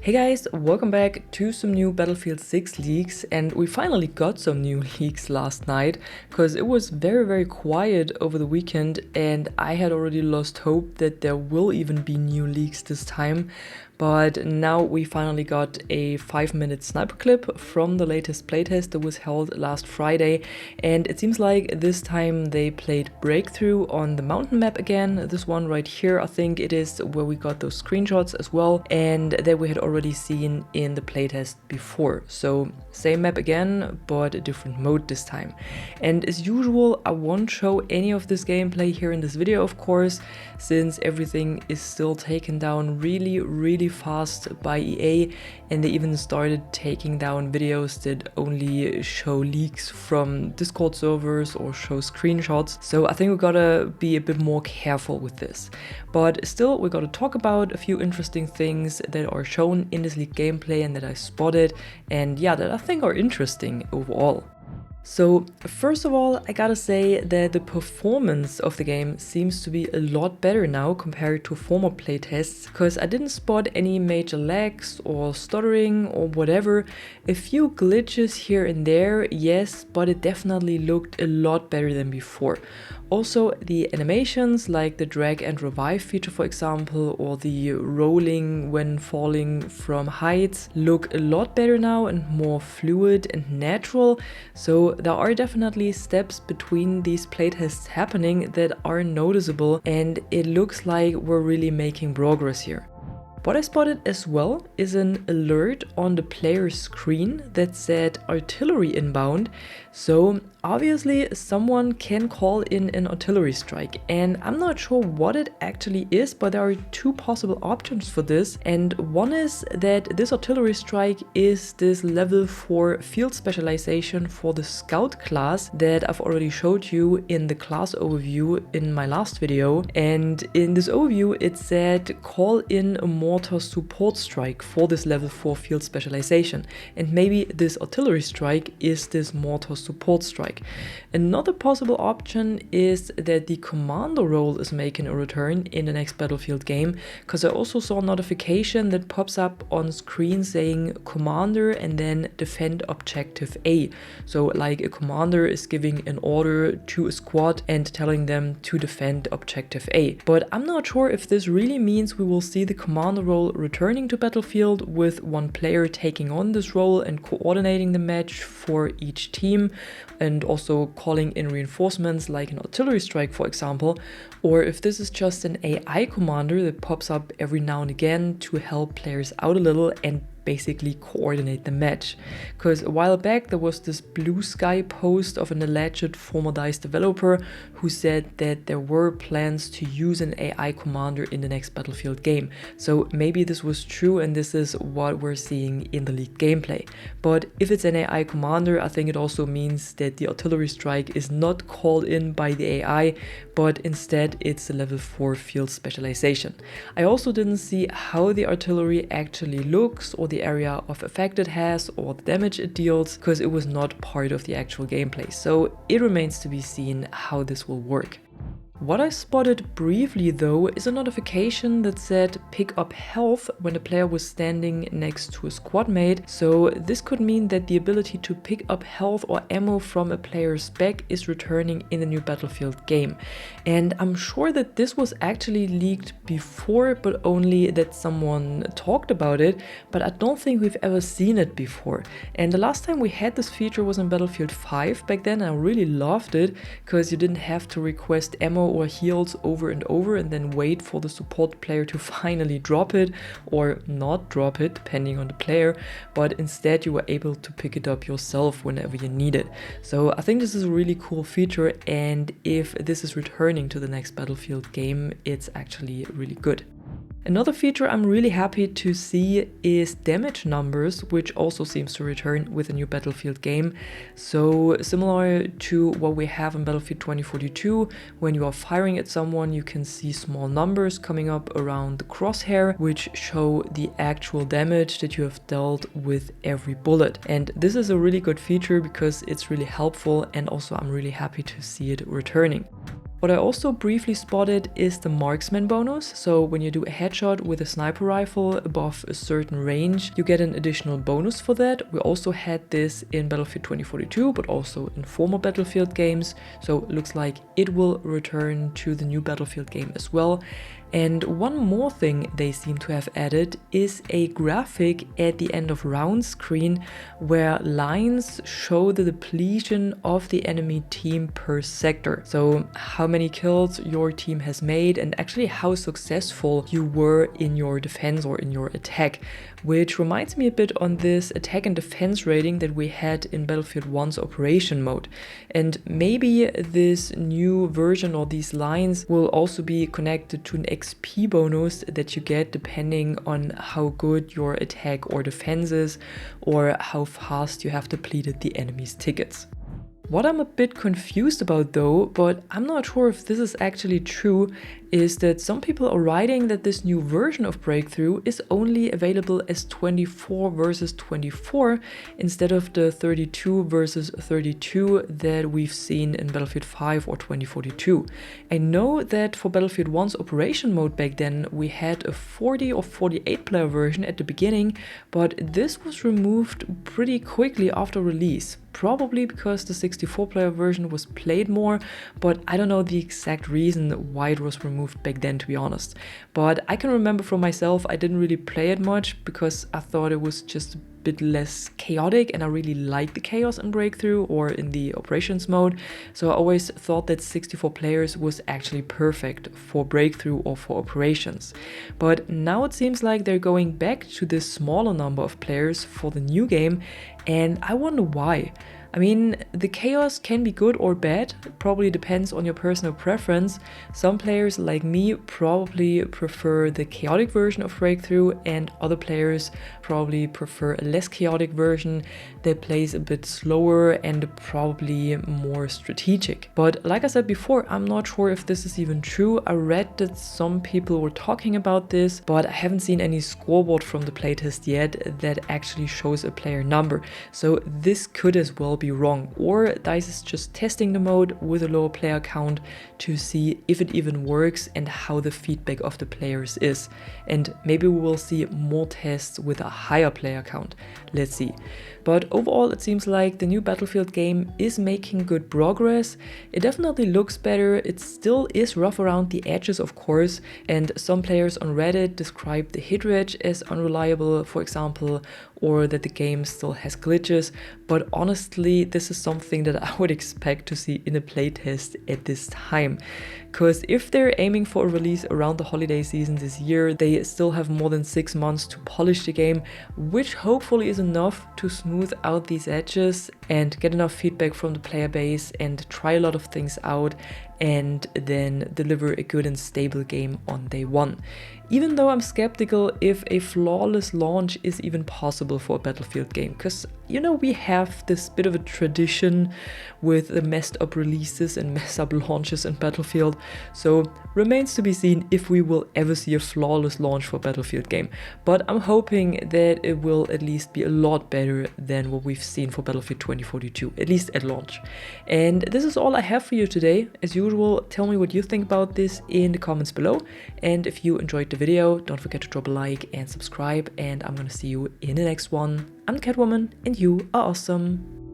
Hey guys, welcome back to some new Battlefield 6 leaks, and we finally got some new leaks last night because it was very quiet over the weekend and I had already lost hope that there will even be new leaks this time. But now we finally got a 5-minute sniper clip from the latest playtest that was held last Friday, and it seems like this time they played Breakthrough on the mountain map again. This one right here, I think it is where we got those screenshots as well, and that we had already seen in the playtest before. So same map again, but a different mode this time. And as usual, I won't show any of this gameplay here in this video, of course, since everything is still taken down really fast by EA, and they even started taking down videos that only show leaks from Discord servers or show screenshots. So I think we gotta be a bit more careful with this. But still, we gotta talk about a few interesting things that are shown in this leak gameplay and that I spotted, and yeah, that I think are interesting overall. So first of all, I gotta say that the performance of the game seems to be a lot better now compared to former playtests, because I didn't spot any major lags or stuttering or whatever. A few glitches here and there, yes, but it definitely looked a lot better than before. Also, the animations like the drag and revive feature, for example, or the rolling when falling from heights look a lot better now and more fluid and natural. So there are definitely steps between these playtests happening that are noticeable, and it looks like we're really making progress here. What I spotted as well is an alert on the player's screen that said artillery inbound. So obviously someone can call in an artillery strike, and I'm not sure what it actually is, but there are two possible options for this. And one is that this artillery strike is this level 4 field specialization for the scout class that I've already showed you in the class overview in my last video. And in this overview it said call in a mortar support strike for this level 4 field specialization, and maybe this artillery strike is this mortar support strike. Another possible option is that the commander role is making a return in the next Battlefield game, because I also saw a notification that pops up on screen saying commander and then defend objective A. So like a commander is giving an order to a squad and telling them to defend objective A. But I'm not sure if this really means we will see the commander role returning to Battlefield with one player taking on this role and coordinating the match for each team, and also calling in reinforcements like an artillery strike, for example, or if this is just an AI commander that pops up every now and again to help players out a little and basically coordinate the match. Because a while back there was this blue sky post of an alleged former DICE developer who said that there were plans to use an AI commander in the next Battlefield game. So maybe this was true and this is what we're seeing in the leaked gameplay. But if it's an AI commander, I think it also means that the artillery strike is not called in by the AI, but instead it's a level 4 field specialization. I also didn't see how the artillery actually looks or the area of effect it has or the damage it deals, because it was not part of the actual gameplay. So it remains to be seen how this will work. What I spotted briefly though is a notification that said pick up health when the player was standing next to a squad mate. So this could mean that the ability to pick up health or ammo from a player's back is returning in the new Battlefield game. And I'm sure that this was actually leaked before, but only that someone talked about it, but I don't think we've ever seen it before. And the last time we had this feature was in Battlefield 5 back then. I really loved it because you didn't have to request ammo or heals over and over and then wait for the support player to finally drop it or not drop it depending on the player, but instead you were able to pick it up yourself whenever you need it. So I think this is a really cool feature, and if this is returning to the next Battlefield game, it's actually really good. Another feature I'm really happy to see is damage numbers, which also seems to return with a new Battlefield game. So similar to what we have in Battlefield 2042, when you are firing at someone, you can see small numbers coming up around the crosshair, which show the actual damage that you have dealt with every bullet. And this is a really good feature because it's really helpful, and also I'm really happy to see it returning. What I also briefly spotted is the Marksman Bonus. So when you do a headshot with a sniper rifle above a certain range, you get an additional bonus for that. We also had this in Battlefield 2042, but also in former Battlefield games. So it looks like it will return to the new Battlefield game as well. And one more thing they seem to have added is a graphic at the end of round screen where lines show the depletion of the enemy team per sector. So how many kills your team has made and actually how successful you were in your defense or in your attack, which reminds me a bit on this attack and defense rating that we had in Battlefield 1's operation mode. And maybe this new version or these lines will also be connected to an XP bonus that you get depending on how good your attack or defense is, or how fast you have depleted the enemy's tickets. What I'm a bit confused about though, but I'm not sure if this is actually true, is that some people are writing that this new version of Breakthrough is only available as 24 versus 24 instead of the 32 versus 32 that we've seen in Battlefield 5 or 2042. I know that for Battlefield 1's operation mode back then we had a 40 or 48 player version at the beginning, but this was removed pretty quickly after release. Probably because the 64 player version was played more, but I don't know the exact reason why it was removed back then, to be honest. But I can remember from myself, I didn't really play it much because I thought it was just a bit less chaotic, and I really liked the chaos in Breakthrough or in the operations mode. So I always thought that 64 players was actually perfect for Breakthrough or for operations. But now it seems like they're going back to this smaller number of players for the new game, and I wonder why. I mean, the chaos can be good or bad, it probably depends on your personal preference. Some players like me probably prefer the chaotic version of Breakthrough, and other players probably prefer a less chaotic version that plays a bit slower and probably more strategic. But like I said before, I'm not sure if this is even true. I read that some people were talking about this, but I haven't seen any scoreboard from the playtest yet that actually shows a player number. So this could as well be wrong, or DICE is just testing the mode with a lower player count to see if it even works and how the feedback of the players is. And maybe we will see more tests with a higher player count. Let's see. But overall it seems like the new Battlefield game is making good progress. It definitely looks better. It still is rough around the edges, of course, and some players on Reddit describe the hit rate as unreliable, for example, or that the game still has glitches, but honestly this is something that I would expect to see in a playtest at this time. Because if they're aiming for a release around the holiday season this year, they still have more than 6 months to polish the game, which hopefully is enough to smooth out these edges and get enough feedback from the player base and try a lot of things out and then deliver a good and stable game on day one. Even though I'm skeptical if a flawless launch is even possible for a Battlefield game, because you know we have this bit of a tradition with the messed up releases and messed up launches in Battlefield, so remains to be seen if we will ever see a flawless launch for a Battlefield game, but I'm hoping that it will at least be a lot better than what we've seen for Battlefield 2042, at least at launch. And this is all I have for you today. As usual, tell me what you think about this in the comments below, and if you enjoyed the video, don't forget to drop a like and subscribe, and I'm gonna see you in the next one. I'm Catwoman, and you are awesome.